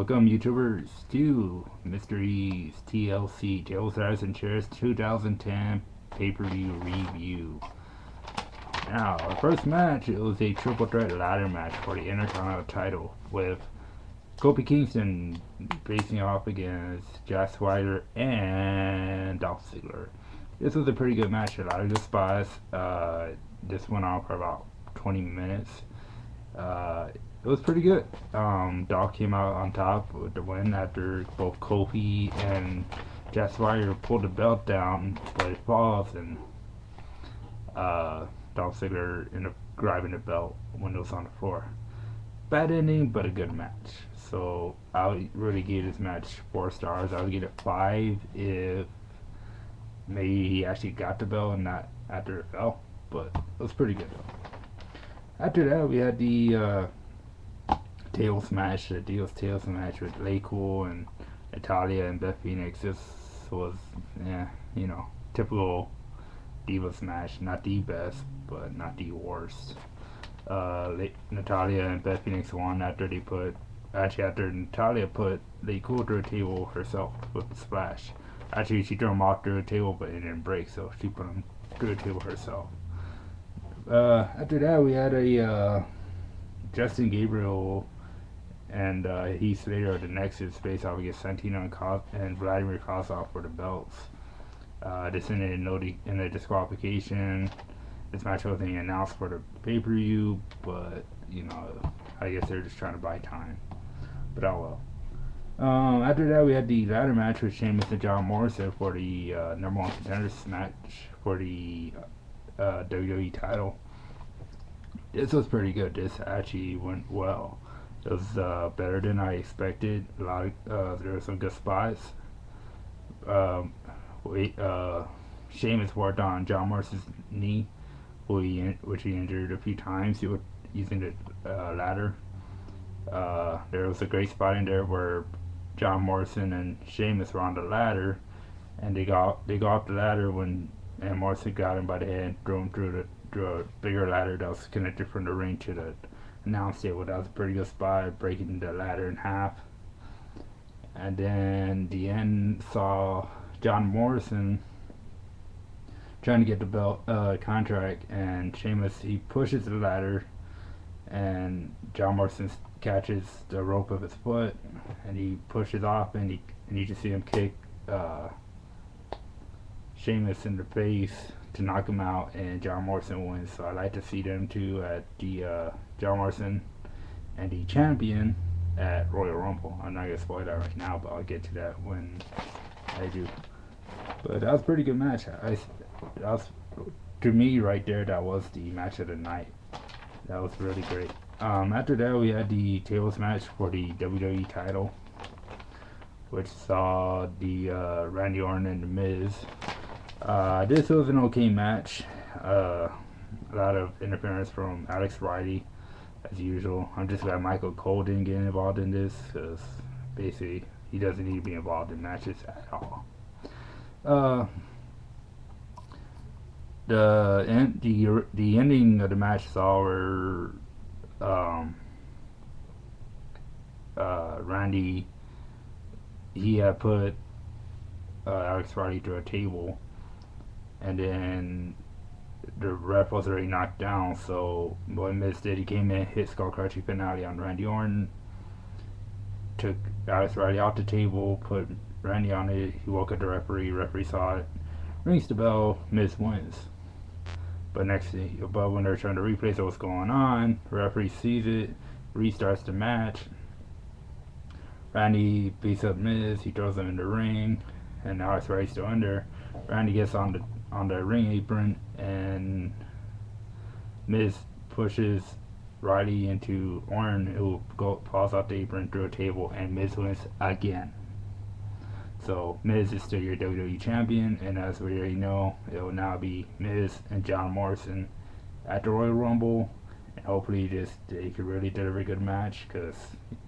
Welcome YouTubers to Mysteries TLC Tables, Ladders, and Chairs 2010 pay-per-view review. Now, our first match, it was a triple threat ladder match for the Intercontinental title with Kofi Kingston facing off against Jack Swagger and Dolph Ziggler. This was a pretty good match, a lot of good spots. This went on for about 20 minutes. It was pretty good. Dolph came out on top with the win after both Kofi and Jack Swagger pulled the belt down, but it falls, and Dolph Ziggler ended up grabbing the belt when it was on the floor. Bad ending, but a good match. So I would really give this match 4 stars. I would give it 5 if maybe he actually got the belt and not after it fell, but it was pretty good though. After that, we had the tables match, the Divas tables match with Lay Cool and Natalya and Beth Phoenix. This was, typical Divas match. Not the best, but not the worst. Natalya and Beth Phoenix won after Natalya put Lay Cool through a table herself with the splash. Actually, she threw him off through a table, but it didn't break, so she put him through a table herself. After that, we had a Justin Gabriel and Heath Slater, the Nexus, face off against Santino and Vladimir Kozlov for the belts. This ended in a disqualification. This match wasn't announced for the pay-per-view, but I guess they're just trying to buy time. But oh well. After that, we had the ladder match with Sheamus and John Morrison for the number 1 contenders match for the WWE title. This was pretty good. This actually went well. It was better than I expected. There were some good spots. Sheamus worked on John Morrison's knee, which he injured a few times using the ladder. There was a great spot in there where John Morrison and Sheamus were on the ladder, and they go off the ladder and Morrison got him by the head and threw him through a bigger ladder that was connected from the ring to the announce table. That was a pretty good spot, breaking the ladder in half. And then the end saw John Morrison trying to get the belt contract, and Sheamus, he pushes the ladder, and John Morrison catches the rope of his foot, and he pushes off, and you just see him kick Sheamus in the face to knock him out, and John Morrison wins. So I like to see them two at the John Morrison and the champion at Royal Rumble. I'm not gonna spoil that right now, but I'll get to that when I do. But that was a pretty good match. To me right there, that was the match of the night. That was really great. After that, we had the tables match for the WWE title, which saw the Randy Orton and The Miz. This was an okay match. A lot of interference from Alex Riley, as usual. I'm just glad Michael Cole didn't get involved in this, because basically he doesn't need to be involved in matches at all. The ending of the match saw where Randy, he had put Alex Riley through a table, and then the ref was already knocked down, so what Miz did, he came in, hit skull crushing finale on Randy Orton, took Alex Riley off the table, put Randy on it. He woke up the referee saw it, rings the bell, Miz wins. But when they're trying to replay what's going on, the referee sees it, restarts the match. Randy beats up Miz, he throws him in the ring, and Alex Riley's still under. Randy gets on the ring apron, and Miz pushes Riley into Orton, who falls off the apron through a table, and Miz wins again. So Miz is still your WWE champion, and as we already know, it will now be Miz and John Morrison at the Royal Rumble, and hopefully they could really deliver a good match, because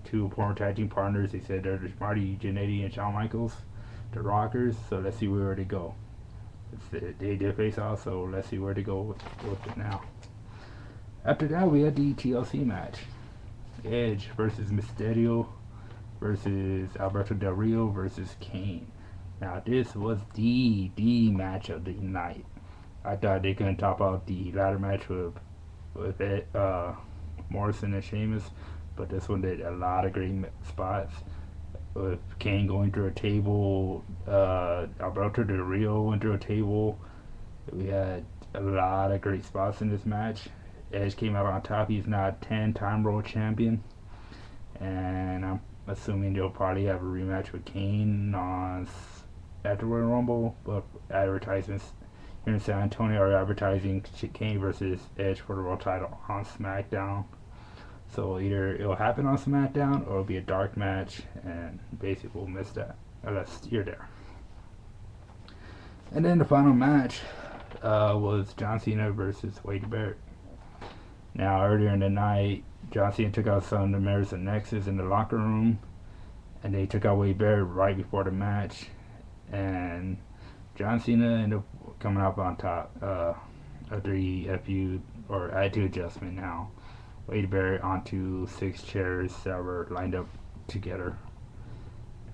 2 former tag team partners, they said they're Marty Jannetty and Shawn Michaels, the Rockers. So let's see where they go. They did face off, so let's see where they go with it now. After that, we had the TLC match, Edge versus Mysterio versus Alberto Del Rio versus Kane. Now this was the match of the night. I thought they couldn't top out the ladder match with it, Morrison and Sheamus, but this one did a lot of great spots. With Kane going through a table, Alberto Del Rio went through a table. We had a lot of great spots in this match. Edge came out on top. He's now 10-time world champion, and I'm assuming they'll probably have a rematch with Kane on after Royal Rumble. But advertisements here in San Antonio are advertising Kane versus Edge for the world title on SmackDown. So either it'll happen on SmackDown or it'll be a dark match, and basically we'll miss that unless you're there. And then the final match was John Cena versus Wade Barrett. Now earlier in the night, John Cena took out some of the members of Nexus in the locker room, and they took out Wade Barrett right before the match, and John Cena ended up coming up on top after he FU or attitude adjustment. Now Wade Barrett onto 6 chairs that were lined up together,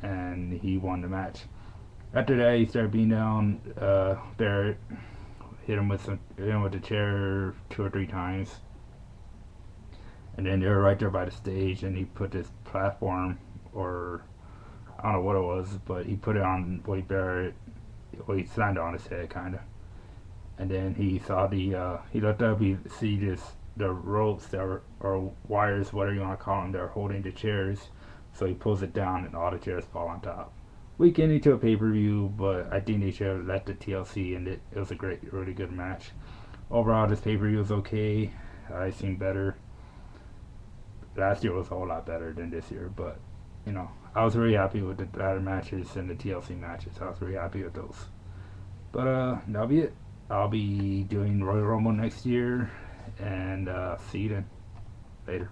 and he won the match. After that, he started beating down Barrett, hit him with the chair 2 or 3 times, and then they were right there by the stage, and he put this platform, or I don't know what it was, but he put it on Wade Barrett. Well, he slammed it on his head, kind of, and then he saw he looked up, he see the ropes that were, or wires, whatever you want to call them, that are holding the chairs. So he pulls it down, and all the chairs fall on top. We get into a pay-per-view, but I think they should have let the TLC end it. It was a really good match. Overall, this pay-per-view was okay. I seen better. Last year was a whole lot better than this year, but I was really happy with the ladder matches and the TLC matches. I was really happy with those. But that'll be it. I'll be doing Royal Rumble next year, and see you then. Later.